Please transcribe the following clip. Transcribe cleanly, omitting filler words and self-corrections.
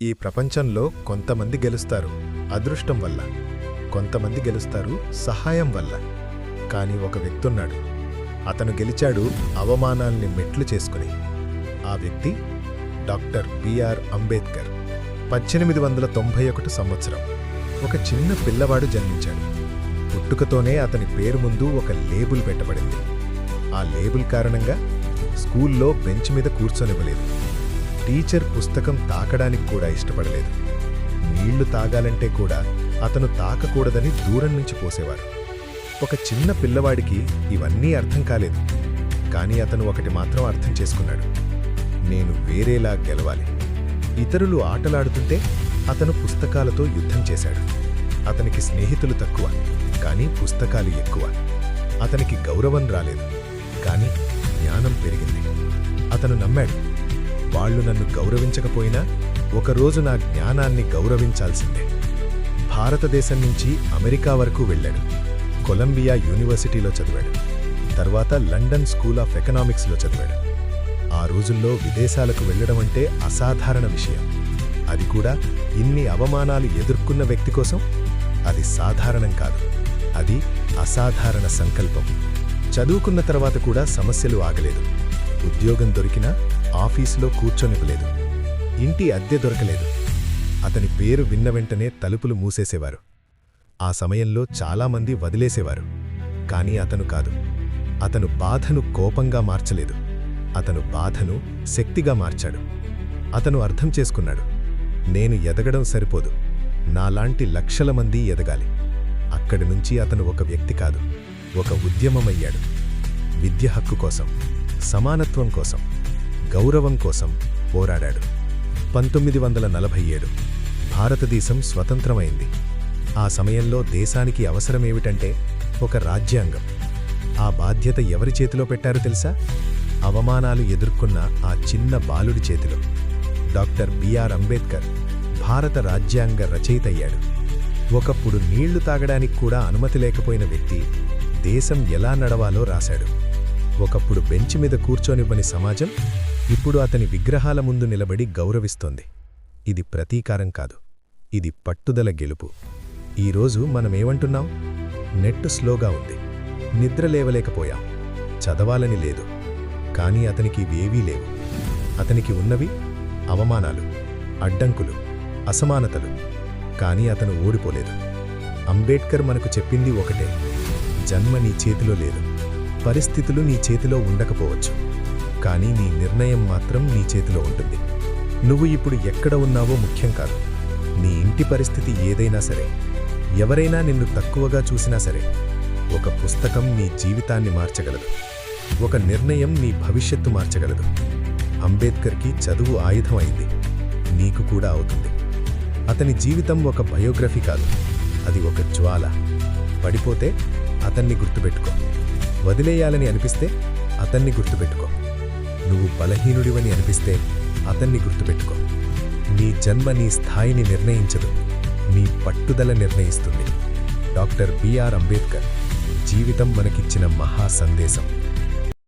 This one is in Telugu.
ఈ ప్రపంచంలో కొంతమంది గెలుస్తారు అదృష్టం వల్ల, కొంతమంది గెలుస్తారు సహాయం వల్ల. కానీ ఒక వ్యక్తున్నాడు, అతను గెలిచాడు అవమానాల్ని మెట్లు చేసుకుని. ఆ వ్యక్తి డాక్టర్ బిఆర్ అంబేద్కర్. 1891 సంవత్సరం ఒక చిన్న పిల్లవాడు జన్మించాడు. పుట్టుకతోనే అతని పేరు ముందు ఒక లేబుల్ పెట్టబడింది. ఆ లేబుల్ కారణంగా స్కూల్లో బెంచ్ మీద కూర్చొనివ్వలేదు. టీచర్ పుస్తకం తాకడానికి కూడా ఇష్టపడలేదు. నీళ్లు తాగాలంటే కూడా అతను తాకకూడదని దూరం నుంచి పోసేవారు. ఒక చిన్న పిల్లవాడికి ఇవన్నీ అర్థం కాలేదు. కానీ అతను ఒకటి మాత్రం అర్థం చేసుకున్నాడు: నేను వేరేలా గెలవాలి. ఇతరులు ఆటలాడుతుంటే అతను పుస్తకాలతో యుద్ధం చేశాడు. అతనికి స్నేహితులు తక్కువ, కానీ పుస్తకాలు ఎక్కువ. అతనికి గౌరవం రాలేదు, కానీ జ్ఞానం పెరిగింది. అతను నమ్మాడు, వాళ్ళు నన్ను గౌరవించకపోయినా ఒకరోజు నా జ్ఞానాన్ని గౌరవించాల్సిందే. భారతదేశం నుంచి అమెరికా వరకు వెళ్ళాడు. కొలంబియా యూనివర్సిటీలో చదివాడు. తర్వాత లండన్ స్కూల్ ఆఫ్ ఎకనామిక్స్లో చదివాడు. ఆ రోజుల్లో విదేశాలకు వెళ్లడమంటే అసాధారణ విషయం. అది కూడా ఇన్ని అవమానాలు ఎదుర్కొన్న వ్యక్తి కోసం. అది సాధారణం కాదు, అది అసాధారణ సంకల్పం. చదువుకున్న తర్వాత కూడా సమస్యలు ఆగలేదు. ఉద్యోగం దొరికినా ఆఫీసులో కూర్చొనివ్వలేదు. ఇంటి అద్దె దొరకలేదు. అతని పేరు విన్న వెంటనే తలుపులు మూసేసేవారు. ఆ సమయంలో చాలామంది వదిలేసేవారు. కాని అతను కాదు. అతను బాధను కోపంగా మార్చలేదు. అతను బాధను శక్తిగా మార్చాడు. అతను అర్థం చేసుకున్నాడు, నేను ఎదగడం సరిపోదు, నాలాంటి లక్షల మంది ఎదగాలి. అక్కడి నుంచి అతను ఒక వ్యక్తి కాదు, ఒక ఉద్యమమయ్యాడు. విద్య హక్కు కోసం, సమానత్వం కోసం, గౌరవం కోసం పోరాడాడు. 1947 భారతదేశం స్వతంత్రమైంది. ఆ సమయంలో దేశానికి అవసరమేమిటంటే ఒక రాజ్యాంగం. ఆ బాధ్యత ఎవరి చేతిలో పెట్టారో తెలుసా? అవమానాలు ఎదుర్కొన్న ఆ చిన్న బాలుడి చేతిలో. డాక్టర్ బిఆర్ అంబేద్కర్ భారత రాజ్యాంగ రచయితయ్యాడు. ఒకప్పుడు నీళ్లు తాగడానికి కూడా అనుమతి లేకపోయిన వ్యక్తి దేశం ఎలా నడవాలో రాశాడు. ఒకప్పుడు బెంచ్ మీద కూర్చోనివ్వని సమాజం ఇప్పుడు అతని విగ్రహాల ముందు నిలబడి గౌరవిస్తోంది. ఇది ప్రతీకారం కాదు, ఇది పట్టుదల గెలుపు. ఈరోజు మనమేమంటున్నాం? నెట్ స్లోగా ఉంది, నిద్ర లేవలేకపోయాం, చదవాలని లేదు. కానీ అతనికి ఇవేవీ లేవు. అతనికి ఉన్నవి అవమానాలు, అడ్డంకులు, అసమానతలు. కానీ అతను ఓడిపోలేదు. అంబేద్కర్ మనకు చెప్పింది ఒకటే: జన్మ నీ చేతిలో లేదు, పరిస్థితులు నీ చేతిలో ఉండకపోవచ్చు, కానీ నీ నిర్ణయం మాత్రం నీ చేతిలో ఉంటుంది. నువ్వు ఇప్పుడు ఎక్కడ ఉన్నావో ముఖ్యం కాదు. నీ ఇంటి పరిస్థితి ఏదైనా సరే, ఎవరైనా నిన్ను తక్కువగా చూసినా సరే, ఒక పుస్తకం నీ జీవితాన్ని మార్చగలదు. ఒక నిర్ణయం నీ భవిష్యత్తు మార్చగలదు. అంబేద్కర్కి చదువు ఆయుధం అయింది, నీకు కూడా అవుతుంది. అతని జీవితం ఒక బయోగ్రఫీ కాదు, అది ఒక జ్వాల. పడిపోతే అతన్ని గుర్తుపెట్టుకో. వదిలేయాలని అనిపిస్తే అతన్ని గుర్తుపెట్టుకో. నువ్వు బలహీనుడివని అనిపిస్తే అతన్ని గుర్తుపెట్టుకో. నీ జన్మ నీ స్థాయిని నిర్ణయించదు, నీ పట్టుదల నిర్ణయిస్తుంది. డాక్టర్ బిఆర్ అంబేద్కర్ జీవితం మనకిచ్చిన మహా సందేశం.